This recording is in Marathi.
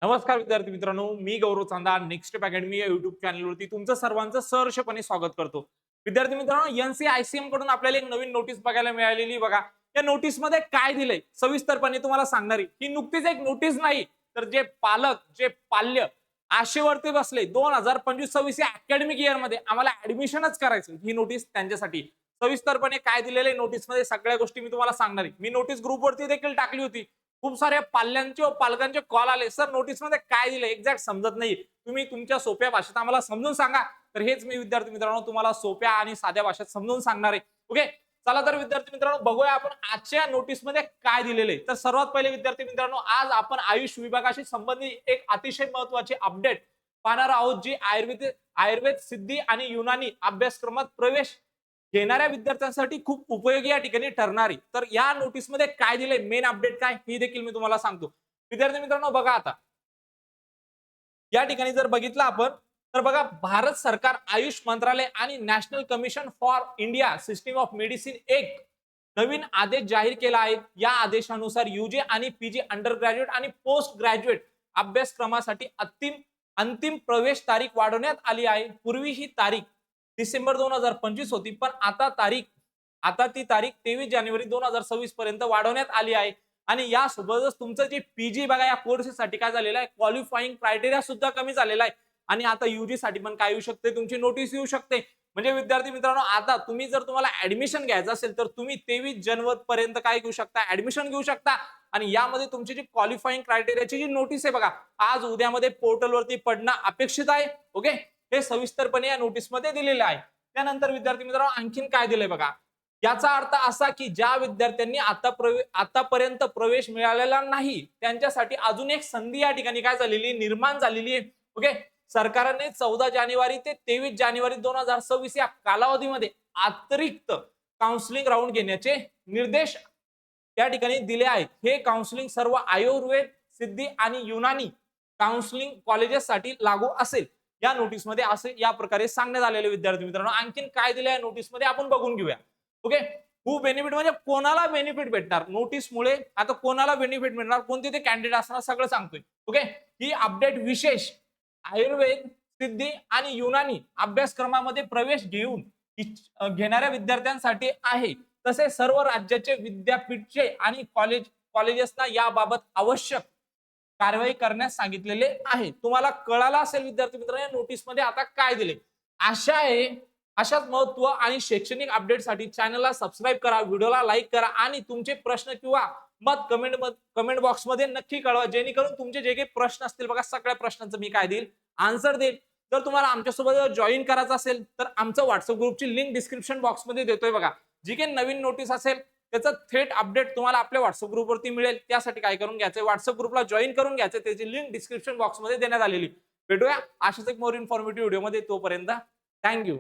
नमस्कार विद्यार्थी मित्रांनो, मी गौरव चांदा नेक्स्ट स्टेप अकॅडमी या युट्यूब चॅनलवरती तुमचं सर्वांचं सहर्षपणे स्वागत करतो. विद्यार्थी मित्रांनो, एनसीआयसीएम कडून आपल्याला एक नवीन नोटीस बघायला मिळालेली बघा. या नोटीस मध्ये काय दिलंय सविस्तरपणे तुम्हाला सांगणार आहे. ही नुकतीच एक नोटीस नाही, तर जे पालक, जे पाल्य आशेवरती बसले 2025-26 या अकॅडमिक इयर मध्ये आम्हाला ऍडमिशनच करायचं, ही नोटीस त्यांच्यासाठी. सविस्तरपणे काय दिलेलं आहे नोटीस मध्ये सगळ्या गोष्टी मी तुम्हाला सांगणार आहे. मी नोटीस ग्रुपवरती देखील टाकली होती. खूप साऱ्या पाल्यांचे व पालकांचे कॉल आले, सर नोटीस मध्ये काय दिलं एक्झॅक्ट समजत नाही, तुम्ही तुमच्या सोप्या भाषेत आम्हाला समजून सांगा. तर हेच मी विद्यार्थी मित्रांनो तुम्हाला सोप्या आणि साध्या भाषेत समजून सांगणार आहे. ओके, चला तर विद्यार्थी मित्रांनो बघूया आपण आजच्या नोटीस मध्ये काय दिलेले. तर सर्वात पहिले विद्यार्थी मित्रांनो, आज आपण आयुष विभागाशी संबंधित एक अतिशय महत्त्वाची अपडेट पाहणार आहोत, जी आयुर्वेद सिद्धी आणि युनानी अभ्यासक्रमात प्रवेश घेणाऱ्या विद्यार्थ्यांसाठी खूप उपयोगी या ठिकाणी ठरणारी. तर या नोटीस मध्ये काय दिलंय, मेन अपडेट काय हे देखील मी तुम्हाला सांगतो. विद्यार्थी मित्रांनो बघा, आता या ठिकाणी जर बघितलं आपण तर बघा, भारत सरकार आयुष मंत्रालय आणि national commission for India system of medicine एक नवीन आदेश जाहीर केला आहे. या आदेशानुसार यूजी आणि पीजी अंडर ग्रॅज्युएट आणि पोस्ट ग्रॅज्युएट अभ्यासक्रमासाठी अंतिम प्रवेश तारीख वाढवण्यात आली आहे. पूर्वी ही तारीख डिसेंबर 2025 होती, पण आता ती तारीख 23 जानेवारी 2026 पर्यंत वाढवण्यात आली आहे. आणि यासोबतच तुमचं जे पीजी बघा, या कोर्सेससाठी काय झालेलं आहे, क्वालिफाईंग क्रायटेरिया सुद्धा कमी झालेला आहे. आणि आता यूजी साठी पण काय येऊ शकते, तुमची नोटीस येऊ शकते. म्हणजे विद्यार्थी मित्रांनो, आता तुम्ही जर तुम्हाला ऍडमिशन घ्यायचं असेल तर तुम्ही 23 जानेवारी पर्यंत काय घेऊ शकता, ऍडमिशन घेऊ शकता. आणि यामध्ये तुमची जी क्वालिफाईंग क्रायटेरियाची जी नोटीस आहे बघा, आज उद्यामध्ये पोर्टलवरती पडणं अपेक्षित आहे. ओके, हे सविस्तरपणे या नोटीस मध्ये दिलेलं आहे. त्यानंतर विद्यार्थी मित्रांनो आणखीन काय दिलंय बघा, याचा अर्थ असा की ज्या विद्यार्थ्यांनी आतापर्यंत प्रवेश मिळालेला नाही त्यांच्यासाठी अजून एक संधी या ठिकाणी काय झालेली, निर्माण झालेली आहे. ओके, सरकारने 14 जानेवारी ते 23 जानेवारी 2026 या कालावधीमध्ये अतिरिक्त काउन्सिलिंग राऊंड घेण्याचे निर्देश या ठिकाणी दिले आहेत. हे काउन्सिलिंग सर्व आयुर्वेद सिद्धी आणि युनानी काउन्सिलिंग कॉलेजेससाठी लागू असेल. या नोटीस मध्ये असे या प्रकारे सांगण्यात आलेले. विद्यार्थी मित्रांनो आणखीन काय दिले या नोटीस मध्ये आपण बघून घेऊया. ओके, हू बेनिफिट म्हणजे कोणाला बेनिफिट भेटणार नोटीसमुळे, आता कोणाला बेनिफिट मिळणार, कोणते ते कॅन्डिडेट असणार सगळं सांगतोय. ओके, ही अपडेट विशेष आयुर्वेद सिद्धी आणि युनानी अभ्यासक्रमामध्ये प्रवेश घेणाऱ्या विद्यार्थ्यांसाठी आहे. तसे सर्व राज्याचे विद्यापीठचे आणि कॉलेजेसना याबाबत आवश्यक कारवाई करण्यास सांगितलेले आहे. तुम्हाला कळाला असेल विद्यार्थी मित्रांनो, या नोटीस मध्ये आता काय दिले. अशाच महत्व आणि शैक्षणिक अपडेटसाठी चॅनलला सबस्क्राईब करा, व्हिडिओला लाईक करा आणि तुमचे प्रश्न किंवा मत कमेंट बॉक्स मध्ये नक्की कळवा, जेणेकरून तुमचे जे काही प्रश्न असतील बघा, सगळ्या प्रश्नांचं मी काय देईल, आन्सर देईल. जर तुम्हाला आमच्यासोबत जॉईन करायचं असेल तर आमचं व्हॉट्सअप ग्रुपची लिंक डिस्क्रिप्शन बॉक्स मध्ये देतोय बघा. जी काही नवीन नोटीस असेल त्याचं थेट अपडेट तुम्हाला आपल्या व्हॉट्सअप ग्रुपवरती मिळेल. त्यासाठी काय करून घ्यायचं, व्हॉट्सअप ग्रुपला जॉईन करून घ्यायचं, त्याची लिंक डिस्क्रिप्शन बॉक्स मध्ये देण्यात आलेली. भेटूया अशाच एक मोर इन्फॉर्मेटिव्ह व्हिडिओ मध्ये. तोपर्यंत थँक्यू.